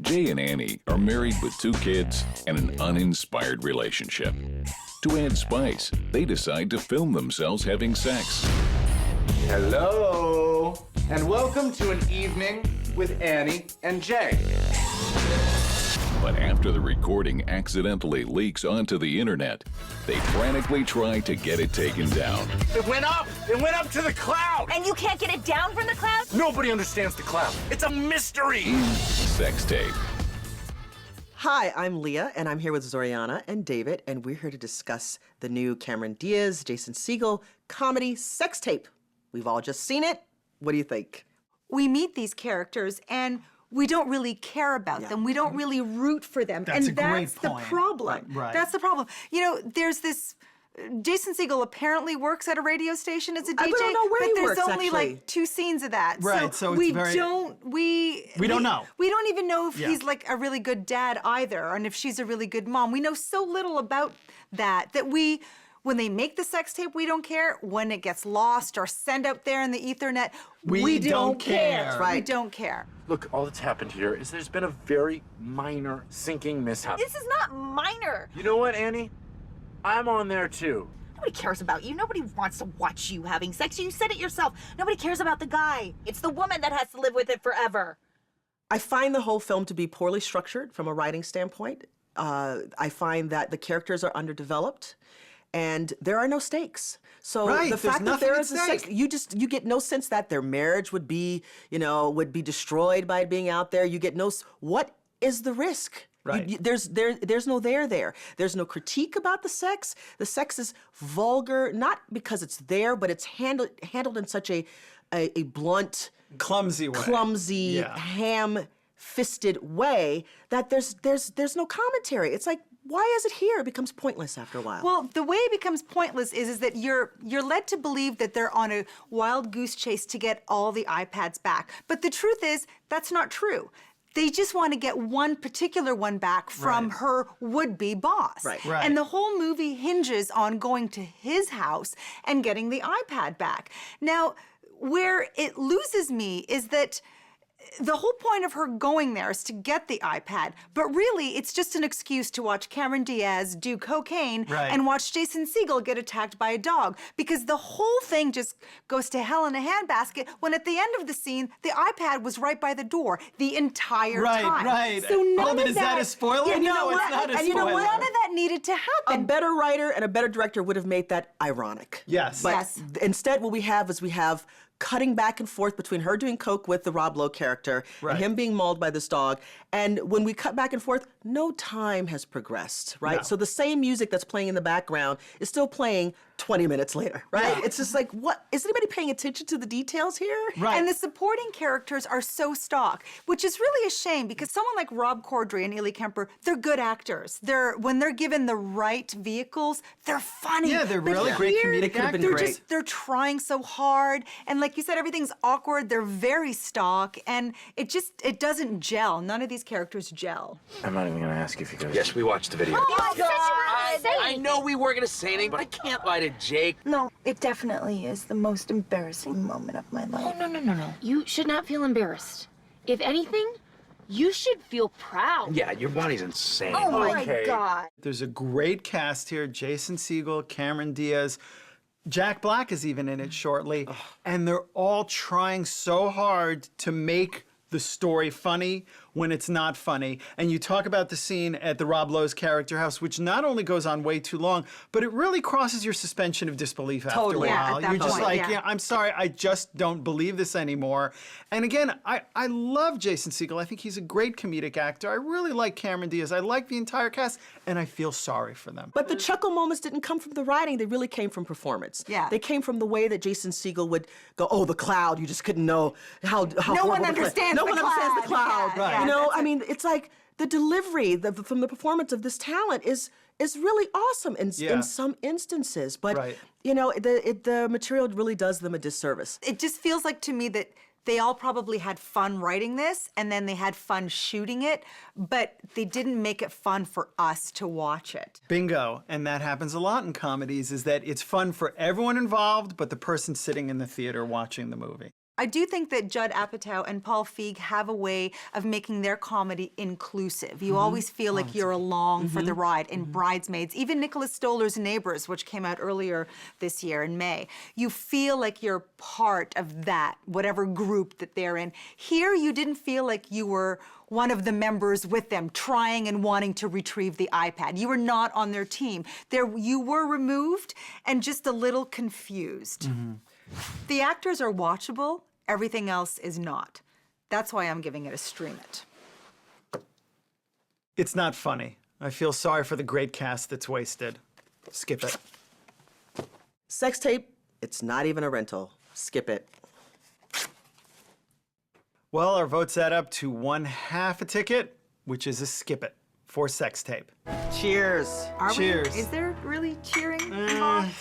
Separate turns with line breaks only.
Jay and Annie are married with 2 kids and an uninspired relationship. To add spice, they decide to film themselves having sex.
Hello, and welcome to an evening with Annie and Jay.
But after the recording accidentally leaks onto the internet, they frantically try to get it taken down.
It went up! It went up to the cloud!
And you can't get it down from the cloud?
Nobody understands the cloud. It's a mystery!
Sex tape.
Hi, I'm Leah, and I'm here with Zoriana and David, and we're here to discuss the new Cameron Diaz, Jason Segel comedy Sex Tape. We've all just seen it. What do you think?
We meet these characters and we don't really care about them. We don't really root for them.
That's
and
a great
that's the
point.
problem.
Right.
That's the problem. You know, there's this Jason Segel apparently works at a radio station as a DJ,
I don't know where
but
he
there's
works,
only
actually.
like 2 scenes of that.
Right, so it's
we
very-
don't know. We don't even know if
Yeah.
he's like a really good dad either, and if she's a really good mom. We know so little about that when they make the sex tape, we don't care. When it gets lost or sent out there in the Ethernet, we don't care.
Right.
We don't care.
Look, all that's happened here is there's been a very minor sinking mishap.
This is not minor.
You know what, Annie? I'm on there too.
Nobody cares about you. Nobody wants to watch you having sex. You said it yourself. Nobody cares about the guy. It's the woman that has to live with it forever.
I find the whole film to be poorly structured from a writing standpoint. I find that the characters are underdeveloped, and there are no stakes. So
Right,
the
there's
fact that
nothing
there
at
is a sex,
stake.
you get no sense that their marriage would be destroyed by it being out there. You get what is the risk?
Right.
There's no there. There's no critique about the sex. The sex is vulgar, not because it's there, but it's handled in such a blunt,
Clumsy way. Yeah.
ham-fisted way that there's no commentary. It's like, why is it here? It becomes pointless after a while.
Well, the way it becomes pointless is that you're led to believe that they're on a wild goose chase to get all the iPads back. But the truth is, that's not true. They just want to get one particular one back from
Right.
her would-be boss.
Right.
Right.
And the whole movie hinges on going to his house and getting the iPad back. Now, where it loses me is that the whole point of her going there is to get the iPad, but really it's just an excuse to watch Cameron Diaz do cocaine
Right.
and watch Jason Segel get attacked by a dog, because the whole thing just goes to hell in a handbasket when at the end of the scene, the iPad was right by the door the entire time.
Right.
So none
Oh, but
of
is that a spoiler?
Yeah, you know
No, it's
what?
not a
And you know what?
spoiler.
None of that needed to
a
happen.
better writer and a better director would have made that ironic.
Yes.
But
Yes.
instead, what we have is cutting back and forth between her doing coke with the Rob Lowe character
Right.
and him being mauled by this dog. And when we cut back and forth, no time has progressed, right?
No.
So the same music that's playing in the background is still playing 20 minutes later, right?
Yeah.
It's just like, what? Is anybody paying attention to the details here?
Right.
And the supporting characters are so stock, which is really a shame, because someone like Rob Corddry and Ely Kemper, they're good actors. When they're given the right vehicles, they're funny.
Yeah, they're
But
really great
here,
comedic
Could have been
they're
great.
they're trying so hard, and like you said, everything's awkward. They're very stock, and it doesn't gel. None of these characters gel.
I'm not even gonna ask if you guys.
Yes, we watched the video.
Oh, you said you weren't gonna say
I know we weren't gonna say anything, but I can't lie to Jake.
No, it definitely is the most embarrassing moment of my life.
No. You should not feel embarrassed. If anything, you should feel proud.
Yeah, your body's insane.
Oh my
Okay.
God.
There's a great cast here. Jason Segel, Cameron Diaz. Jack Black is even in it shortly. And they're all trying so hard to make the story funny when it's not funny. And you talk about the scene at the Rob Lowe's character house, which not only goes on way too long, but it really crosses your suspension of disbelief after a
Totally.
Yeah,
while.
at that
You're just
point,
like,
yeah.
I'm sorry, I just don't believe this anymore. And again, I love Jason Segel. I think he's a great comedic actor. I really like Cameron Diaz. I like the entire cast, and I feel sorry for them.
But the chuckle moments didn't come from the writing. They really came from performance.
Yeah.
They came from the way that Jason Segel would go, oh, the cloud, you just couldn't know how
No
horrible
one
the cloud-
understands
No
the
one understands the
cloud.
cloud.
Yeah, Right.
You know,
that's
I mean, it's like the delivery from the performance of this talent is really awesome in
Yeah.
some instances. But,
Right.
you know, the material really does them a disservice.
It just feels like to me that they all probably had fun writing this, and then they had fun shooting it, but they didn't make it fun for us to watch it.
Bingo. And that happens a lot in comedies, is that it's fun for everyone involved, but the person sitting in the theater watching the movie.
I do think that Judd Apatow and Paul Feig have a way of making their comedy inclusive. You always feel like you're along for the ride. In Bridesmaids, even Nicholas Stoller's Neighbors, which came out earlier this year in May, you feel like you're part of that, whatever group that they're in. Here, you didn't feel like you were one of the members with them, trying and wanting to retrieve the iPad. You were not on their team. You were removed and just a little confused. The actors are watchable, everything else is not. That's why I'm giving it a stream it.
It's not funny. I feel sorry for the great cast that's wasted. Skip it.
Sex tape, it's not even a rental. Skip it.
Well, our votes add up to 1/2 a ticket, which is a skip it for Sex Tape.
Cheers.
Are
Cheers.
we? Is there really cheering involved?